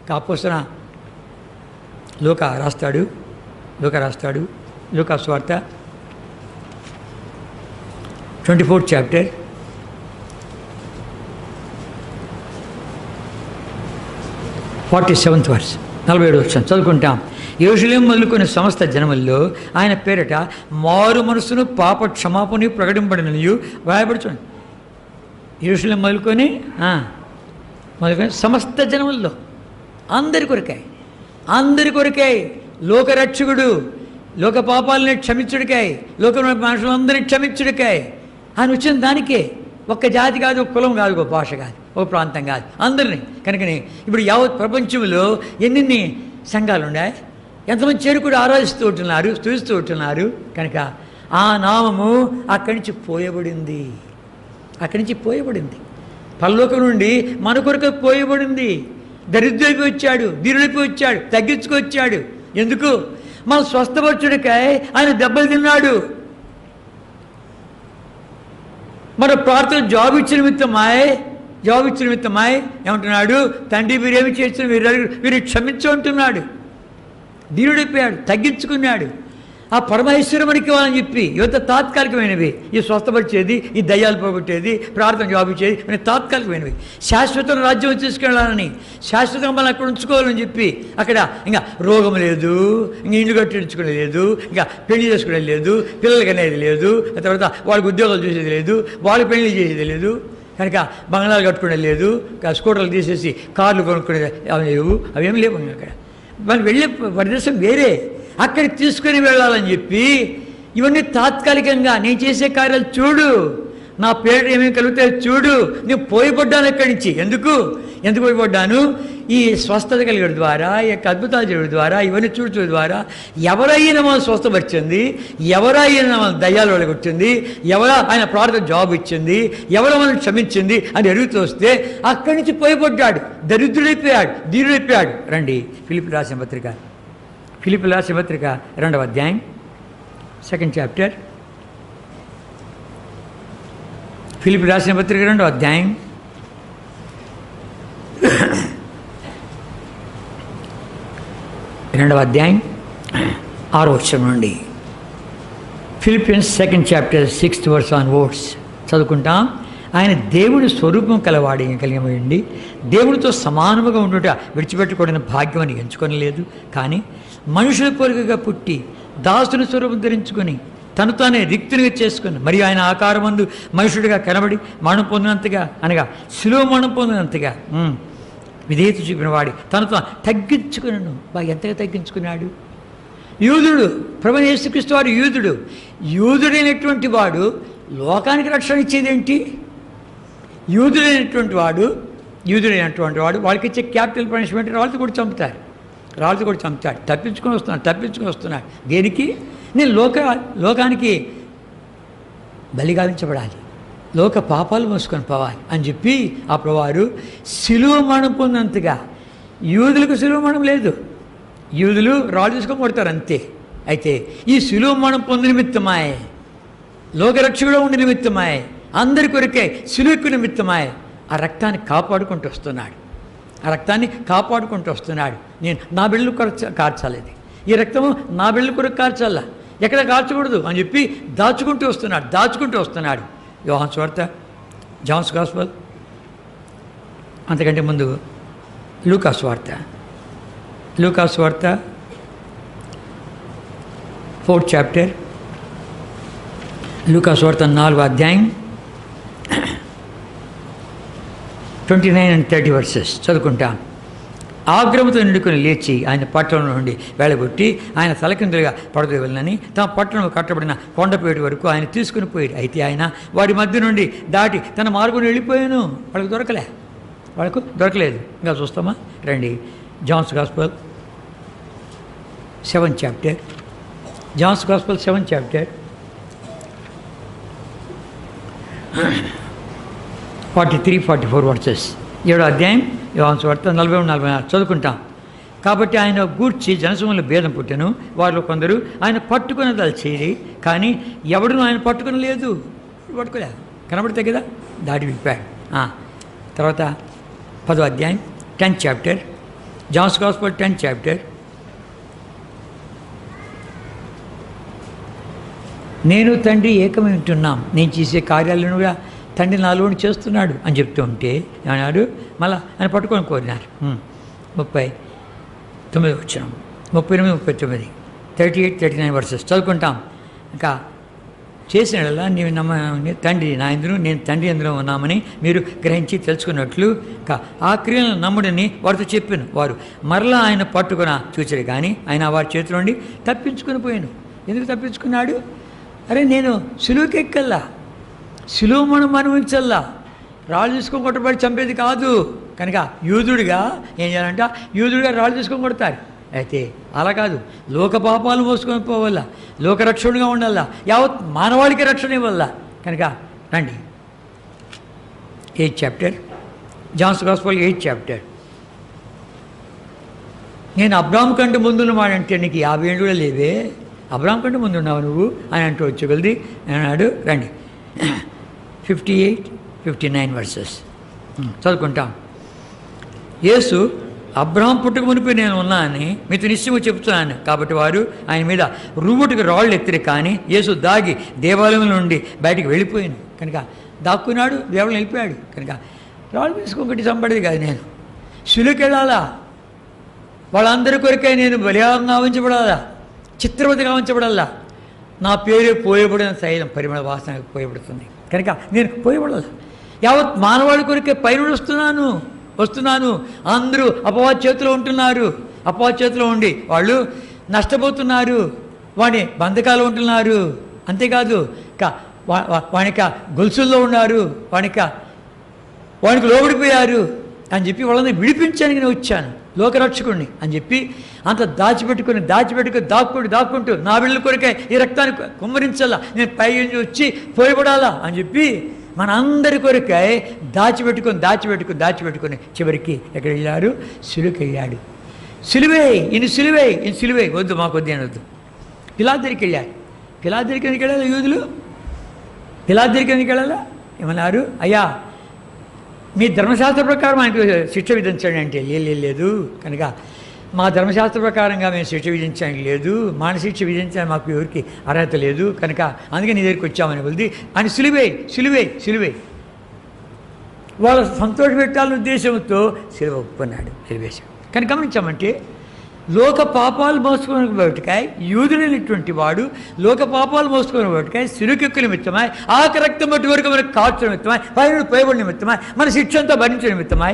కాపోసన లూకా రాస్తాడు, లూకా సువార్త 24th చాప్టర్ 47th verse 47వ వచనం చదువుకుంటాం. యెరూషలేము మొదలుకొని సమస్త జనముల్లో ఆయన పేరట మారు మనసును పాప క్షమాపణ ప్రకటింపబడినయు వ్రాయబడుచుంది. యెరూషలేము మొదలుకొని సమస్త జనముల్లో అందరి కొరకై లోకరక్షకుడు, లోక పాపాలని క్షమించుడికై, లోకంలో మనుషులందరినీ క్షమించుడికై ఆయన వచ్చిన దానికే. ఒక్క జాతి కాదు, ఒక కులం కాదు, ఒక భాష కాదు, ఒక ప్రాంతం కాదు, అందరినీ. కనుకని ఇప్పుడు యావత్ ప్రపంచంలో ఎన్ని సంఘాలు ఉన్నాయి, ఎంతమంది చేరుకుడు ఆరాధిస్తూ ఉంటున్నారు, స్తుతిస్తూ ఉంటున్నారు. కనుక ఆ నామము అక్కడి నుంచి పోయబడింది. పరలోకం నుండి మన కొరకు పోయబడింది. దరిద్రుడికి వచ్చాడు, దీనుడికి వచ్చాడు, తగ్గించుకొచ్చాడు. ఎందుకు? మన స్వస్థపరచుడికై ఆయన దెబ్బలు తిన్నాడు. మన ప్రార్థన జాబ్ ఇచ్చిన నిమిత్తమాయ్ ఏమంటున్నాడు? తండ్రి మీరేమి చేసిన వీరు క్షమించమంటున్నాడు. దీనుడైపోయాడు, తగ్గించుకున్నాడు. ఆ పరమేశ్వరమునికి ఇవ్వాలని చెప్పి యువత తాత్కాలికమైనవి. ఈ స్వస్థపరిచేది, ఈ దయ్యాలు పోగొట్టేది, ప్రార్థన జవాబు ఇచ్చేది ఇవన్నీ తాత్కాలికమైనవి. శాశ్వత రాజ్యం తీసుకెళ్ళాలని, శాశ్వతంగా మనం అక్కడ ఉంచుకోవాలని చెప్పి అక్కడ ఇంకా రోగం లేదు, ఇంక ఇండ్లు కట్టించుకునేది లేదు, ఇంకా పెళ్లి చేసుకునేది లేదు, పిల్లలకి అనేది లేదు, తర్వాత వాళ్ళకి ఉద్యోగాలు చేసేది లేదు, వాళ్ళకి పెళ్లి చేసేది లేదు, కనుక బంగ్లాలు కట్టుకునేది లేదు, స్కూటర్లు తీసేసి కార్లు కొనుక్కునేది అవి లేవు, అవేమి లేవు. అక్కడ వాళ్ళు వెళ్ళే ప్రదేశం వేరే, అక్కడికి తీసుకుని వెళ్ళాలని చెప్పి ఇవన్నీ తాత్కాలికంగా నేను చేసే కార్యాలు చూడు, నా పేరు ఏమేమి కలుగుతాయో చూడు. నేను పోయిపడ్డాను ఎక్కడి నుంచి. ఎందుకు పోయిపడ్డాను? ఈ స్వస్థత కలిగడం ద్వారా, ఈ యొక్క అద్భుతాలు చేయడం ద్వారా, ఇవన్నీ చూడటం ద్వారా ఎవరైనా మనం స్వస్థపరిచింది, ఎవరైనా మనం దయ్యాలు వెళ్ళగొట్టింది, ఆయన ప్రార్థన జాబ్ ఇచ్చింది, ఎవరో మనం క్షమించింది అని ఎరుగుతూ వస్తే అక్కడి నుంచి పోయిపడ్డాడు, దరిద్రుడైపోయాడు, దీనుడైపోయాడు. రండి ఫిలిప్పీయులకు రాసిన పత్రిక 2వ అధ్యాయం 2nd చాప్టర్. ఫిలిప్పీయులకు రాసిన పత్రిక 2వ అధ్యాయం 6వ వచనం నుండి. Philippians 2nd chapter 6th verse onwards చదువుకుంటాం. ఆయన దేవుడి స్వరూపం కలిగిపోయింది, దేవుడితో సమానముగా ఉండుట విడిచిపెట్టకూడని భాగ్యం అని ఎంచుకొనలేదు. కానీ మనుషుల పోలికగా పుట్టి దాసుని స్వరూపం ధరించుకొని తను తానే రిక్తునిగా చేసుకుని, మరియు ఆయన ఆకారమందు మనుషుడిగా కనబడి మరణం పొందినంతగా, అనగా శిలువ మరణం పొందినంతగా విధేయత చూపిన వాడి తను తగ్గించుకున్నాను. ఎంతగా తగ్గించుకున్నాడు? యూదుడు, ప్రభువైన యేసుక్రీస్తు వారు యూదుడైనటువంటి వాడు లోకానికి రక్షణ ఇచ్చేదేంటి? యూదుడైనటువంటి వాడు వాళ్ళకి ఇచ్చే క్యాపిటల్ పనిష్మెంట్ రాళ్ళతో కూడా చంపుతాడు. తప్పించుకొని వస్తున్నాడు. దేనికి? నేను లోకానికి బలి గావించబడాలి, లోక పాపాలు మోసుకొని పోవాలి అని చెప్పి ఆ ప్రభువారు శిలువ మరణం పొందినంతగా. యూదులకు శిలువ మరణం లేదు, యూదులు రాళ్ళు తీసుకొని కొడతారు అంతే. అయితే ఈ శిలువ మరణం పొంది నిమిత్తమాయే, లోకరక్షకుడు ఉండి నిమిత్తమాయే, అందరి కొరకే శిలువకు నిమిత్తమాయే ఆ రక్తాన్ని కాపాడుకుంటూ వస్తున్నాడు. నేను నా బిళ్ళ కొరకు కార్చాలేదు, ఈ రక్తము నా బిళ్ళ కొరకు కార్చాలా, ఎక్కడ కార్చకూడదు అని చెప్పి దాచుకుంటూ వస్తున్నాడు. యోహాను సువార్త, జాన్స్ గాస్పెల్, అంతకంటే ముందు లూకా సువార్త లూకా సువార్త 4th చాప్టర్, లూకా సువార్త 4వ అధ్యాయం 29 and 30 వర్సెస్ చదువుకుంటాం. ఆగ్రహంతో నిండుకొని లేచి ఆయన పట్టణం నుండి వెళ్ళగొట్టి ఆయన తలకిందులుగా పడదోవలనని తమ పట్టణం కట్టబడిన కొండపేట వరకు ఆయన తీసుకుని పోయాడు. అయితే ఆయన వారి మధ్య నుండి దాటి తన మార్గం వెళ్ళిపోయాను. వాళ్ళకు దొరకలేదు. ఇంకా చూస్తామా రండి. Johne's gospel 7th chapter, Johne's gospel 7th chapter 43-44 versus. 7వ అధ్యాయం యోహాను సువార్త 43-44 చదువుకుంటాం. కాబట్టి ఆయన గూర్చి జనసమూహంలో భేదం పుట్టెను. వారిలో కొందరు ఆయన పట్టుకుని దలచేది, కానీ ఎవడునూ ఆయన పట్టుకుని లేదు. పట్టుకోలే, కనబడితే కదా దాటి వెళ్ళిపోయాడు. తర్వాత 10వ అధ్యాయం 10th chapter, Johne's gospel 10th chapter. నేను తండ్రి ఏకమై ఉంటున్నాం, నేను చేసే కార్యాలను కూడా తండ్రి నాలోని చేస్తున్నాడు అని చెప్తూ ఉంటే ఏమన్నాడు, మళ్ళీ ఆయన పట్టుకొని కోరినారు. 39 వచ్చినాం, 38-39, 38-39 వర్సెస్ చదువుకుంటాం. ఇంకా చేసినలా నీవు తండ్రి నా ఎందును నేను తండ్రి ఎందులో ఉన్నామని మీరు గ్రహించి తెలుసుకున్నట్లు ఆ క్రియలను నమ్ముడని వారితో చెప్పాను. వారు మరలా ఆయన పట్టుకుని చూచారు, కానీ ఆయన వారి చేతిలో నుండి తప్పించుకొని పోయాను. ఎందుకు తప్పించుకున్నాడు? అరే నేను సులువుకి ఎక్కల్లా, సులువు మనం అనుభవించల్లా, రాళ్ళు తీసుకొని కొట్టబడి చంపేది కాదు. కనుక యూదుడిగా ఏం చేయాలంట, యూదుడిగా రాళ్ళు తీసుకొని కొడతారు. అయితే అలా కాదు, లోక పాపాలు మోసుకొని పోవల్ల, లోక రక్షణగా ఉండాల, యావత్ మానవాళికి రక్షణ ఇవ్వాల. కనుక రండి 8th chapter, Johne's gospel 8th chapter. నేను అబ్రాహం కంటే ముందున్నవాడంటే నీకు 50 ఏళ్ళు కూడా లేవే, అబ్రాహం కంటే ముందు ఉన్నావు నువ్వు అని అంటూ వచ్చగలది అన్నాడు. రండి 58-59 వర్సెస్ చదువుకుంటాం. యేసు అబ్రహాం పుట్టుక మునిపి నేను ఉన్నా అని మీతో నిశ్చయము చెప్తున్నాను. కాబట్టి వారు ఆయన మీద రువ్వుటికి రాళ్ళు ఎత్తిరి, కానీ యేసు దాగి దేవాలయం నుండి బయటికి వెళ్ళిపోయాను. కనుక దాక్కున్నాడు, దేవాలయం వెళ్ళిపోయాడు. కనుక రాళ్ళు తీసుకొకటి చంపడేది కాదు, నేను శిలువకి వెళ్ళాలా, వాళ్ళందరి కొరికై నేను బలియాగంగా ఉంచబడాలా, చిత్రవతిగా ఉంచబడాలా, నా పేరు పోయబడిన తైలం పరిమళ వాసన పోయబడుతుంది. కనుక నేను పోయబడాలి, యావత్ మానవాళి కొరికే పైన వస్తున్నాను. అందరూ అపవాది చేతిలో ఉంటున్నారు, అపవాది చేతిలో ఉండి వాళ్ళు నష్టపోతున్నారు, వాడి బంధకాలు ఉంటున్నారు. అంతేకాదు వానిక గొలుసుల్లో ఉన్నారు, వానికి లోబడిపోయారు అని చెప్పి వాళ్ళని విడిపించడానికి నేను వచ్చాను, లోకరక్షకుడిని అని చెప్పి అంత దాచిపెట్టుకుని దాక్కుంటూ నా బిళ్ళ కొరికే ఈ రక్తాన్ని కుమ్మరించాలా, నేను పైకి వచ్చి పోయబడాలా అని చెప్పి మన అందరి కొరికై దాచిపెట్టుకుని చివరికి ఎక్కడ వెళ్ళారు, సిలువకి వెళ్ళాడు. సిలువే వద్దు, మాకు వద్దు అని వద్దు. పిలాతు దగ్గరికి వెళ్ళారు. పిలాతు దగ్గరికి ఎందుకు వెళ్ళాలి యూదులు? పిలాతు దగ్గరికి ఎందుకు వెళ్ళాలా? ఏమన్నారు, అయ్యా మీ ధర్మశాస్త్ర ప్రకారం ఆయనకు శిక్ష విధించండి అంటే లేదు. కనుక మా ధర్మశాస్త్ర ప్రకారంగా మేము శిక్ష విధించడానికి లేదు, మానశిక్ష విధించడానికి మాకు ఎవరికి అర్హత లేదు, కనుక అందుకే నీ దగ్గరికి వచ్చామని కొలిది అని సిలువే వాళ్ళ సంతోష పెట్టాలనే ఉద్దేశంతో సిలువ ఒప్పుకున్నాడు, సిలువేశాడు. కానీ గమనించామంటే లోక పాపాలు మోసుకుని బయటకాయ యూదుడైనటువంటి వాడు లోక పాపాలు మోసుకుని బయటకాయ సిరుకెక్కు నిమిత్తమై ఆక రక్తం బట్టి వరకు మనకు కాల్చడం నిమిత్తమై పైన పోయబడి నిమిత్తమై మన శిక్షంతో భరించడం నిమిత్తమై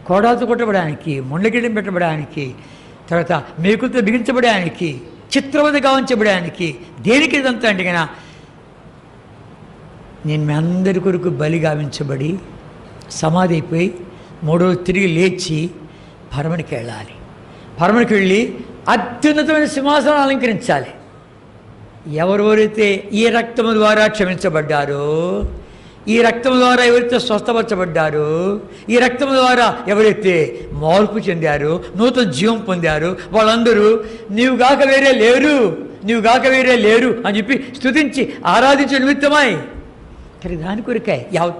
కోడాలతో కొట్టబడానికి, ముండ్లగిడ్డం పెట్టబడానికి, తర్వాత మేకులతో బిగించబడడానికి, చిత్రవద గావించబడడానికి, దేనికి ఇదంతా అంటే కదా నేను మీ అందరి కొరకు బలి గావించబడి సమాధి అయిపోయి 3 రోజులు తిరిగి లేచి పరమనికి వెళ్ళాలి. పరమనికి వెళ్ళి అత్యున్నతమైన సింహాసనం అలంకరించాలి. ఎవరెవరైతే ఈ రక్తము ద్వారా క్షమించబడ్డారో, ఈ రక్తం ద్వారా ఎవరైతే స్వస్థపరచబడ్డారో, ఈ రక్తం ద్వారా ఎవరైతే మార్పు చెందారో, నూతన జీవం పొందారో వాళ్ళందరూ నీవుగాక వేరే లేరు అని చెప్పి స్తుతించి ఆరాధించే నిమిత్తమై కానీ దాని కొరికాయ యావత్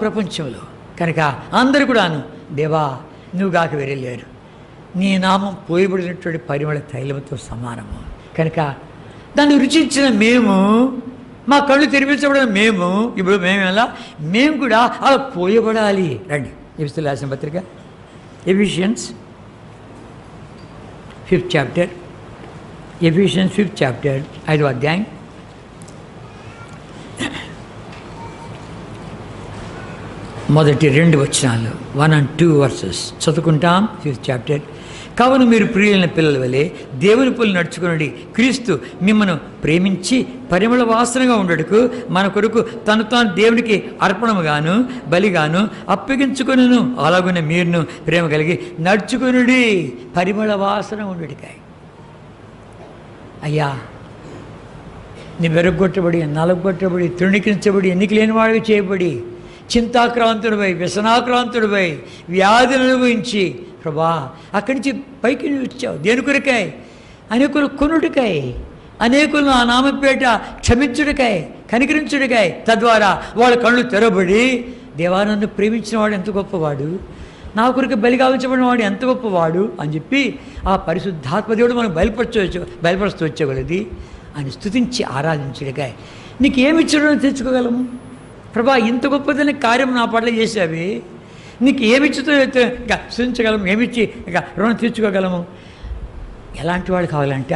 ప్రపంచంలో కనుక అందరూ కూడాను దేవా నువ్వుగాక వేరే లేరు, నీ నామం పోయబడినటువంటి పరిమళ తైలంతో సమానము. కనుక దాన్ని రుచించిన మేము, మా కళ్ళు తెరిపించబడిన ఇప్పుడు మేము ఎలా మేము కూడా అలా పోయబడాలి. రండి ఎఫెసీయులకు రాసిన పత్రిక Ephesians 5th chapter, Ephesians 5th chapter 5వ అధ్యాయం మొదటి 2 వచనాలు 1 and 2 వర్సెస్ చదువుకుంటాం. 5th chapter. కావున మీరు ప్రియులైన పిల్లల వలె దేవుని పోలి నడుచుకునండి. క్రీస్తు మిమ్మను ప్రేమించి పరిమళ వాసనగా ఉండటకు మన కొరకు తను తాను దేవునికి అర్పణముగాను బలిగాను అప్పగించుకొనును. అలాగున్న మీరును ప్రేమ కలిగి నడుచుకునుడి, పరిమళ వాసన ఉండడికాయ. అయ్యా, నీ వెరగొట్టబడి, నలగొట్టబడి, తృణీకరించబడి, ఎన్నిక లేని వాడిగా చేయబడి, చింతాక్రాంతుడిపై, వ్యసనాక్రాంతుడిపై, వ్యాధులు అనుభవించి ప్రభా అక్కడి నుంచి పైకి వచ్చావు. దేని కొరకాయ? అనేకులు కొనుడికాయ, అనేకులను ఆ నామపేట క్షమించుడికాయ, కనికరించుడికాయ, తద్వారా వాళ్ళ కళ్ళు తెరబడి దేవా నన్ను ప్రేమించిన వాడు ఎంత గొప్పవాడు, నా కొరకు బలిగావించబడిన వాడు ఎంత గొప్పవాడు అని చెప్పి ఆ పరిశుద్ధాత్మ దేవుడు మనం బయలుపరుస్తూ వచ్చేగలది అని స్తుతించి ఆరాధించుడికాయ. నీకు ఏమి ఇచ్చడం తెచ్చుకోగలము ప్రభా? ఇంత గొప్పదైన కార్యం నా పట్ల చేసావి, నీకు ఏమిచ్చుతో ఇంకా స్థుతించగలము, ఏమిచ్చి ఇక రుణం తీర్చుకోగలము? ఎలాంటి వాడు కావాలంట?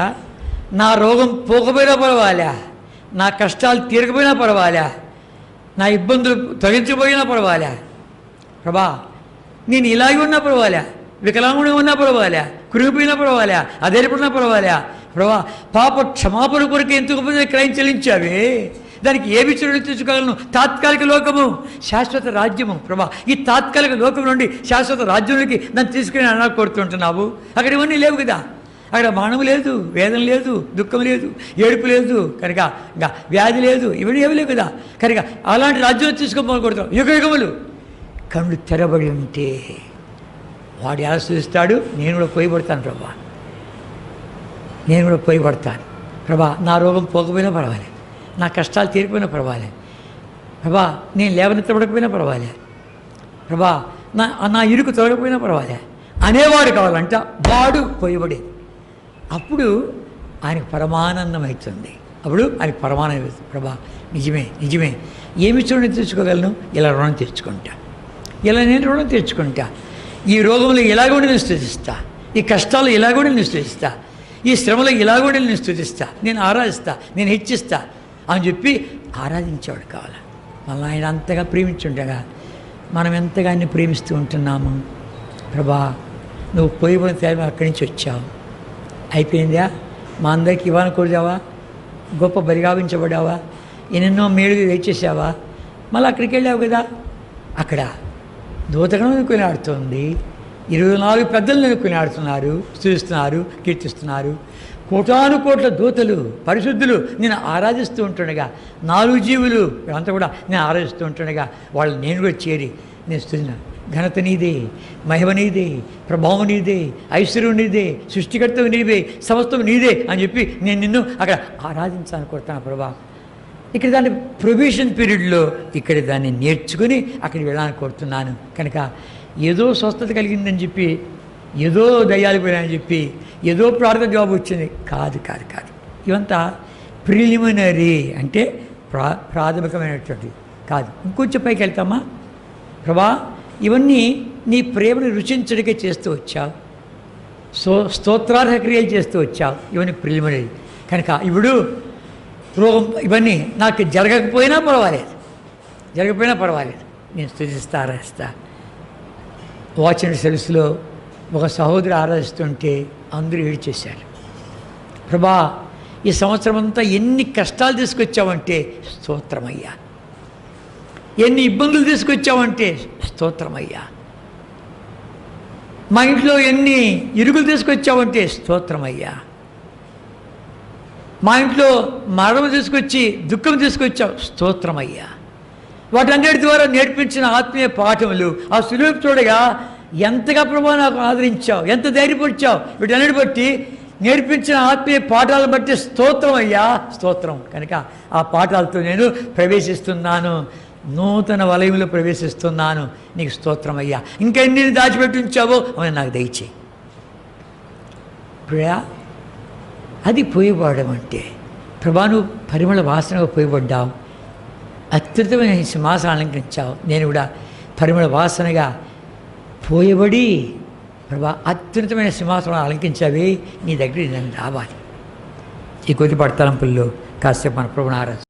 నా రోగం పోకపోయినా పర్వాలే, నా కష్టాలు తీరకపోయినా పర్వాలే, నా ఇబ్బందులు తొలగించకపోయినా పర్వాలే ప్రభా, నేను ఇలాగే ఉన్నా పర్వాలే, వికలాంగుడిగా ఉన్నా పర్వాలే, కురిగిపోయినా పర్వాలే, అధైర్యపడినా పర్వాలే ప్రభా, పాప క్షమాపణ కొరకు ఎంత గొప్ప క్రయం చెల్లించావే, దానికి ఏమి చెడు తెచ్చుకోగలను? తాత్కాలిక లోకము, శాశ్వత రాజ్యము ప్రభా. ఈ తాత్కాలిక లోకం నుండి శాశ్వత రాజ్యంలోకి నన్ను తీసుకుని అన్నా కోరుతుంటున్నావు. అక్కడ ఇవన్నీ లేవు కదా, అక్కడ మరణం లేదు, వేదన లేదు, దుఃఖం లేదు, ఏడుపు లేదు, కనుక ఇంకా వ్యాధి లేదు, ఇవన్నీ ఏమి లేవు కదా. కనుక అలాంటి రాజ్యం తీసుకోమని కొడతాం. యుగయుగములు కళ్ళు తెరబడి ఉంటే వాడు ఎలా చూస్తాడు? నేను కూడా పోయిపడతాను ప్రభా, నేను కూడా పోయిపడతాను ప్రభా. నా రోగం పోకపోయినా పర్వాలే, నా కష్టాలు తీరిపోయినా పర్వాలే ప్రభా, నేను లేవనెత్తబడకపోయినా పర్వాలే ప్రభా, నా ఇరుకు తొలగిపోయినా పర్వాలే అనేవాడు కావాలంట. వాడు పోయబడేది. అప్పుడు ఆయనకు పరమానందం అవుతుంది. అప్పుడు ఆయనకు పరమానందం అవుతుంది. ప్రభా నిజమే నిజమే, ఏమి చూడని తెచ్చుకోగలను? ఇలా రుణం తెచ్చుకుంటా, ఇలా నేను రుణం తెచ్చుకుంటా, ఈ రోగంలో ఇలాగూడ నేను స్తుతిస్తా, ఈ కష్టాలు ఇలాగూడ నేను స్తుతిస్తా, ఈ శ్రమలో ఇలాగూడ నేను స్తుతిస్తా, నేను ఆరాధిస్తా, నేను హెచ్చిస్తా అని చెప్పి ఆరాధించేవాడు కావాలి. మళ్ళీ ఆయన అంతగా ప్రేమించుండగా మనం ఎంతగా ఆయన్ని ప్రేమిస్తూ ఉంటున్నాము. ప్రభా నువ్వు పోయిపోయిన తేమ అక్కడి నుంచి వచ్చావు, అయిపోయిందా? మా అందరికి ఇవ్వాలని కోరుదావా? గొప్ప బలిగావించబడావా? ఎన్నెన్నో మేలు వేచేసావా? మళ్ళీ అక్కడికి వెళ్ళావు కదా, అక్కడ దూతగణం కొని ఆడుతుంది, 24 పెద్దలు కొని ఆడుతున్నారు, స్తుతిస్తున్నారు, కీర్తిస్తున్నారు. కోటాను కోట్ల దూతలు పరిశుద్ధులు నేను ఆరాధిస్తూ ఉంటుండగా, 4 జీవులు అంతా కూడా నేను ఆరాధిస్తూ ఉంటుండగా వాళ్ళు నేను కూడా చేరి నేను స్తుతిన. ఘనత నీదే, మహిమ నీదే, ప్రభావం నీదే, ఐశ్వర్యం నీదే, సృష్టికర్తవు నీవే, సమస్తం నీదే అని చెప్పి నేను నిన్ను అక్కడ ఆరాధించాలని కోరుతాను ప్రభా. ఇక్కడ దాన్ని ప్రొబేషన్ పీరియడ్లో ఇక్కడ దాన్ని నేర్చుకుని అక్కడికి వెళ్ళాలని కోరుతున్నాను. కనుక ఏదో స్వస్థత కలిగిందని చెప్పి, ఏదో దయ్యాలు పోయాయని చెప్పి, ఏదో ప్రార్థన జవాబు వచ్చింది కాదు కాదు కాదు. ఇవంతా ప్రిలిమినరీ, అంటే ప్రాథమికమైనటువంటి కాదు. ఇంకొంచెం పైకి వెళ్తామా? ప్రభా ఇవన్నీ నీ ప్రేమను రుచించడికే చేస్తూ వచ్చావు, స్తోత్రార్హ క్రియలు చేస్తూ వచ్చావు. ఇవన్నీ ప్రిలిమినరీ. కనుక ఇప్పుడు రోగం ఇవన్నీ నాకు జరగకపోయినా పర్వాలేదు, నేను స్తుతిస్తా, ఆరాధిస్తా. వాచ్ అండ్ సర్వీస్లో ఒక సహోదరు ఆరాధిస్తుంటే అందరూ ఏడ్చేశారు. ప్రభా ఈ సంవత్సరం అంతా ఎన్ని కష్టాలు తీసుకొచ్చావంటే స్తోత్రమయ్యా, ఎన్ని ఇబ్బందులు తీసుకొచ్చావంటే స్తోత్రమయ్యా, మా ఇంట్లో ఎన్ని ఇరుగులు తీసుకొచ్చావంటే స్తోత్రమయ్యా, మా ఇంట్లో మరణం తీసుకొచ్చి దుఃఖం తీసుకొచ్చావు స్తోత్రమయ్యా. వాటన్నిటి ద్వారా నేర్పించిన ఆత్మీయ పాఠములు ఆ సులువు చూడగా ఎంతగా ప్రభా నాకు ఆదరించావు, ఎంత ధైర్యపరిచావు. వీటన్నిటి బట్టి నేర్పించిన ఆత్మీయ పాఠాలను బట్టి స్తోత్రం అయ్యా, స్తోత్రం. కనుక ఆ పాఠాలతో నేను ప్రవేశిస్తున్నాను, నూతన వలయంలో ప్రవేశిస్తున్నాను. నీకు స్తోత్రం అయ్యా. ఇంకెన్ని దాచిపెట్టి ఉంచావో అని నాకు దయచేయి ప్రియా. అది పోయబడడం అంటే ప్రభా నువ్వు పరిమళ వాసనగా పోయబడ్డావు, అత్యుత్తమైన సింహాసనం అలంకరించావు. నేను కూడా పరిమళ వాసనగా పోయబడి ప్రభా అత్యున్నతమైన సింహాసనం అలంకించావి, నీ దగ్గర నేను రావాలి. ఈ కొద్దిపాటి తలంపుల్లో కాసేపు మన ప్రభుని ఆరాధిస్తాం.